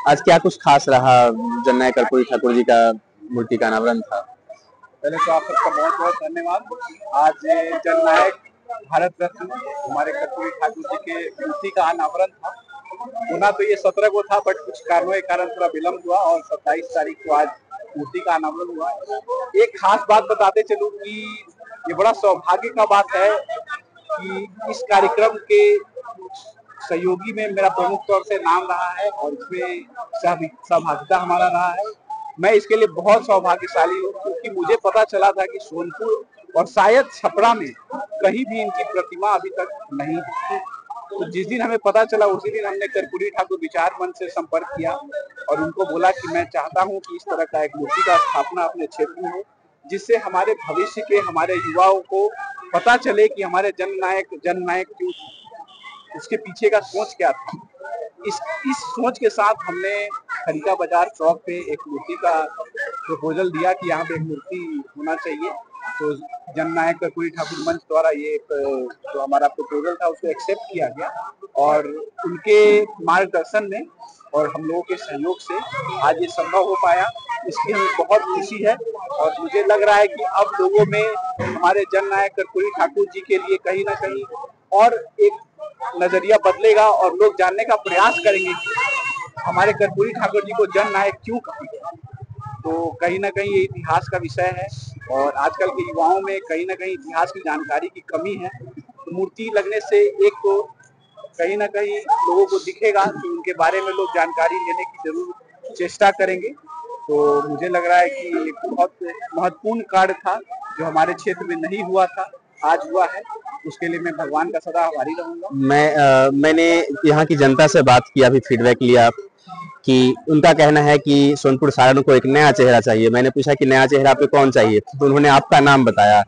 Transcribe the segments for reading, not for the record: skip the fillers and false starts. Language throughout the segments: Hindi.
आज क्या कुछ खास रहा? जननायक कर्पूरी ठाकुर जी का मूर्ति का अनावरण था। पहले तो आप सबका बहुत बहुत धन्यवाद। आज जननायक भारत रत्न हमारे कर्पूरी ठाकुर जी के मूर्ति का अनावरण था। होना तो ये 17 को था, बट कुछ कारणों के कारण थोड़ा विलम्ब हुआ और 27 तारीख को आज मूर्ति का अनावरण हुआ। एक खास बात बताते चलूं कि ये बड़ा सौभाग्य का बात है कि इस कार्यक्रम के सहयोगी में मेरा प्रमुख तौर से नाम रहा है और इसमें सहभागिता हमारा रहा है। मैं इसके लिए बहुत सौभाग्यशाली हूँ क्योंकि मुझे पता चला था कि सोनपुर और शायद छपरा में कहीं भी इनकी प्रतिमा अभी तक नहीं है। तो जिस दिन हमें पता चला उसी दिन हमने कर्पूरी ठाकुर विचार मंच से संपर्क किया और उनको बोला कि मैं चाहता हूं कि इस तरह का एक मूर्ति का स्थापना अपने क्षेत्र में हो, जिससे हमारे भविष्य के हमारे युवाओं को पता चले कि हमारे जननायक क्यों, उसके पीछे का सोच क्या था। इस सोच के साथ हमने खरीका बाजार चौक पे एक मूर्ति का प्रपोजल दिया कि यहाँ पे एक मूर्ति होना चाहिए। तो जननायक कर्पूरी ठाकुर मंच द्वारा ये जो हमारा प्रपोजल था उसको एक्सेप्ट किया गया और उनके मार्गदर्शन में और हम लोगों के सहयोग से आज ये संभव हो पाया। इसकी हमें बहुत खुशी है और मुझे लग रहा है कि अब लोगों में हमारे जननायक कर्पूरी ठाकुर जी के लिए कहीं ना कहीं और एक नजरिया बदलेगा और लोग जानने का प्रयास करेंगे कि हमारे कर्पूरी ठाकुर जी को जननायक क्यों कहा गया। तो कहीं ना कहीं ये इतिहास का विषय है और आजकल के युवाओं में कहीं ना कहीं इतिहास की जानकारी की कमी है। तो मूर्ति लगने से एक तो कहीं ना कहीं लोगों को दिखेगा कि उनके बारे में लोग जानकारी लेने की जरूर चेष्टा करेंगे। तो मुझे लग रहा है कि एक बहुत महत्वपूर्ण कार्य था जो हमारे क्षेत्र में नहीं हुआ था, आज हुआ है। उसके लिए मैं भगवान का सदा आभारी रहूंगा। मैंने यहाँ की जनता से बात किया, अभी फीडबैक लिया कि उनका कहना है कि सोनपुर सहारनपुर को एक नया चेहरा चाहिए। मैंने पूछा कि नया चेहरा पे कौन चाहिए, तो उन्होंने आपका नाम बताया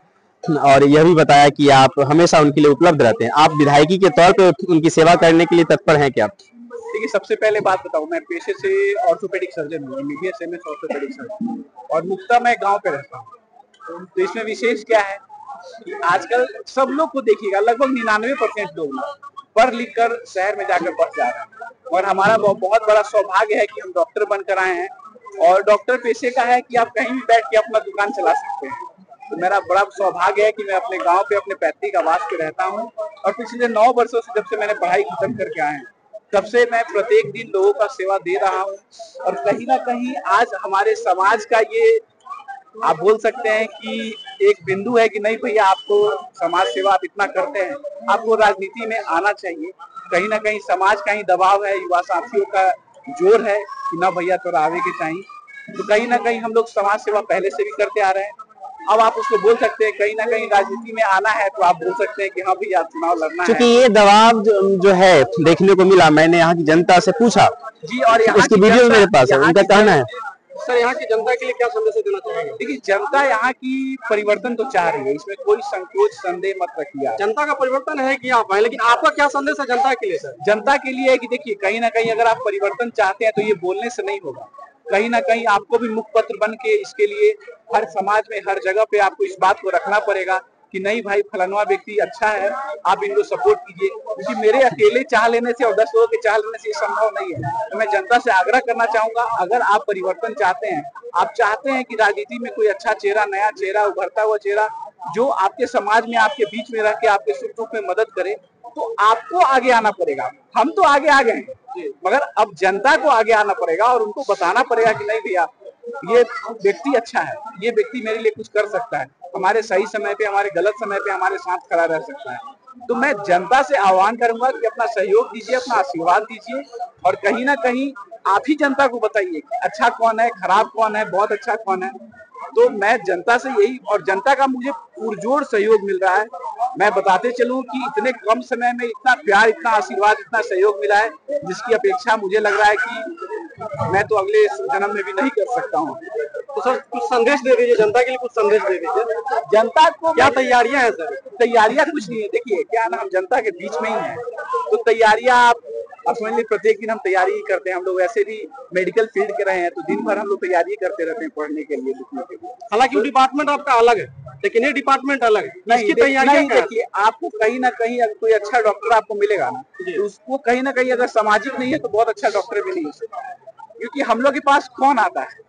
और यह भी बताया कि आप हमेशा उनके लिए उपलब्ध रहते हैं। आप विधायकी के तौर पे उनकी सेवा करने के लिए तत्पर हैं क्या? देखिए, सबसे पहले बात बताऊं, मैं पेशे से ऑर्थोपेडिक सर्जन हूँ, MBBS MS ऑर्थोपेडिक सर्जन, और मुक्ता मैं गांव पे रहता हूँ। तो इसमें विशेष क्या है कि आजकल सब लोग को देखिएगा, लगभग 99% लोग पढ़ लिख कर शहर में जाकर बस जा रहे हैं और हमारा बहुत बड़ा सौभाग्य है कि हम डॉक्टर बनकर आए हैं और डॉक्टर पेशे का है कि आप कहीं भी बैठ के अपना दुकान चला सकते हैं। तो मेरा बड़ा सौभाग्य है कि मैं अपने गांव पे अपने पैतृक आवास पे रहता हूं और पिछले 9 वर्षों से जब से मैंने पढ़ाई खत्म करके आए हैं तब से मैं प्रत्येक दिन लोगों का सेवा दे रहा हूं। और कहीं ना कहीं आज हमारे समाज का ये आप बोल सकते हैं कि एक बिंदु है कि नहीं भैया, आपको समाज सेवा आप इतना करते हैं, आपको राजनीति में आना चाहिए। कहीं ना कहीं समाज का ही दबाव है, युवा साथियों का जोर है कि ना भैया तो आगे के चाहिए। तो कहीं ना कहीं हम लोग समाज सेवा पहले से भी करते आ रहे हैं। अब आप उसको बोल सकते हैं कहीं ना कहीं राजनीति में आना है तो आप बोल सकते हैं कि हाँ भैया चुनाव लड़ना है। क्योंकि ये दबाव जो है देखने को मिला, मैंने यहाँ की जनता से पूछा जी, और यहाँ उसकी वीडियो मेरे पास है, उनका कहना है। सर, यहाँ की जनता के लिए क्या संदेश देना चाहेंगे? देखिए, जनता यहाँ की परिवर्तन तो चाह रही है, इसमें कोई संकोच संदेह मत रखिए। जनता का परिवर्तन है कि आप है, लेकिन आपका क्या संदेश है जनता के लिए? सर, जनता के लिए है कि देखिए, कहीं ना कहीं अगर आप परिवर्तन चाहते हैं तो ये बोलने से नहीं होगा। कहीं ना कहीं आपको भी मुखपत्र बन के इसके लिए हर समाज में हर जगह पे आपको इस बात को रखना पड़ेगा कि नहीं भाई फलाना व्यक्ति अच्छा है, आप इनको सपोर्ट कीजिए। क्योंकि मेरे अकेले चाह लेने से और 10 लोगों के चाह लेने से ये संभव नहीं है। तो मैं जनता से आग्रह करना चाहूंगा, अगर आप परिवर्तन चाहते हैं, आप चाहते हैं कि राजनीति में कोई अच्छा चेहरा, नया चेहरा, उभरता हुआ चेहरा जो आपके समाज में आपके बीच में रह के आपके सुख दुख में मदद करे, तो आपको आगे आना पड़ेगा। हम तो आगे आ गए हैं, मगर अब जनता को आगे आना पड़ेगा और उनको बताना पड़ेगा कि नहीं भैया ये व्यक्ति अच्छा है, ये व्यक्ति मेरे लिए कुछ कर सकता है, हमारे सही समय पे, हमारे गलत समय पे हमारे साथ खड़ा रह सकता है। तो मैं जनता से आह्वान करूंगा कि अपना सहयोग दीजिए, अपना आशीर्वाद दीजिए और कहीं ना कहीं आप ही जनता को बताइए कि अच्छा कौन है, खराब कौन है, बहुत अच्छा कौन है। तो मैं जनता से यही, और जनता का मुझे पुरजोर सहयोग मिल रहा है। मैं बताते चलूं कि इतने कम समय में इतना प्यार, इतना आशीर्वाद, इतना सहयोग मिला है जिसकी अपेक्षा मुझे लग रहा है कि मैं तो अगले जन्म में भी नहीं कर सकता हूँ। तो सर, कुछ संदेश दे दीजिए जनता के लिए, कुछ संदेश दे दीजिए। जनता को क्या तैयारियां हैं? सर, तैयारियां कुछ नहीं है। देखिए क्या ना, हम जनता के बीच में ही हैं, तो तैयारियां आप समझ लीजिए प्रत्येक दिन हम तैयारी ही करते हैं। हम लोग वैसे भी मेडिकल फील्ड के रहे हैं तो दिन भर हम लोग तैयारी करते रहते हैं पढ़ने के लिए, लिखने के लिए। हालांकि डिपार्टमेंट आपका अलग है, लेकिन ये डिपार्टमेंट अलग है। नहीं, तैयारी देखिए, आपको कहीं ना कहीं अगर कोई अच्छा डॉक्टर आपको मिलेगा ना, तो उसको कहीं ना कहीं अगर सामाजिक नहीं है तो बहुत अच्छा डॉक्टर भी नहीं हो सकता। क्योंकि हम लोग के पास कौन आता है,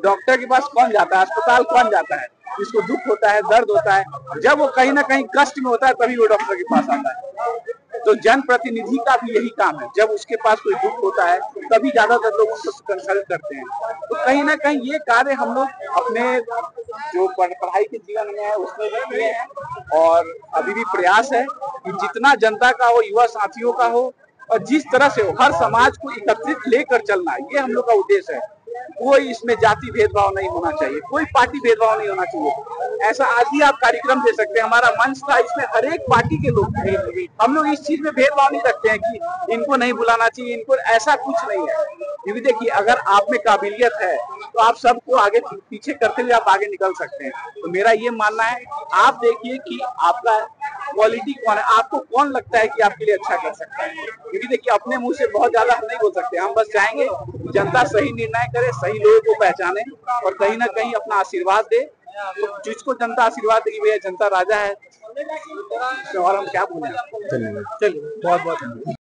डॉक्टर के पास कौन जाता है, अस्पताल कौन जाता है, जिसको दुख होता है, दर्द होता है, जब वो कहीं ना कहीं कष्ट में होता है तभी वो डॉक्टर के पास आता है। तो जनप्रतिनिधि का भी यही काम है, जब उसके पास कोई दुख होता है तभी ज्यादातर लोग उनको कंसल्ट करते हैं। तो कहीं ना कहीं ये कार्य हम लोग अपने जो पढ़ाई के जीवन में है उसमें भी किए हैं, और अभी भी प्रयास है कि जितना जनता का हो, युवा साथियों का हो, और जिस तरह से हो, हर समाज को एकत्रित लेकर चलना, ये हम लोग का उद्देश्य है। कोई इसमें जाति भेदभाव नहीं होना चाहिए, कोई पार्टी भेदभाव नहीं होना चाहिए। ऐसा आज भी आप कार्यक्रम दे सकते हैं, हमारा मंच था, इसमें हर एक पार्टी के लोग थे। हम लोग इस चीज में भेदभाव नहीं रखते हैं कि इनको नहीं बुलाना चाहिए, इनको, ऐसा कुछ नहीं है। क्योंकि देखिए, अगर आप में काबिलियत है तो आप सबको आगे पीछे करते हुए आप आगे निकल सकते हैं। तो मेरा ये मानना है, आप देखिए कि आपका क्वालिटी कौन है, आपको कौन लगता है कि आपके लिए अच्छा कर सकता है। क्योंकि देखिए, अपने मुंह से बहुत ज्यादा हम नहीं बोल सकते, हम बस चाहेंगे जनता सही निर्णय करे, सही लोगों को पहचाने और कहीं ना कहीं अपना आशीर्वाद दे। तो जिसको जनता आशीर्वाद देगी, भैया जनता राजा है, और हम क्या बोले। धन्यवाद। चलिए, बहुत बहुत धन्यवाद।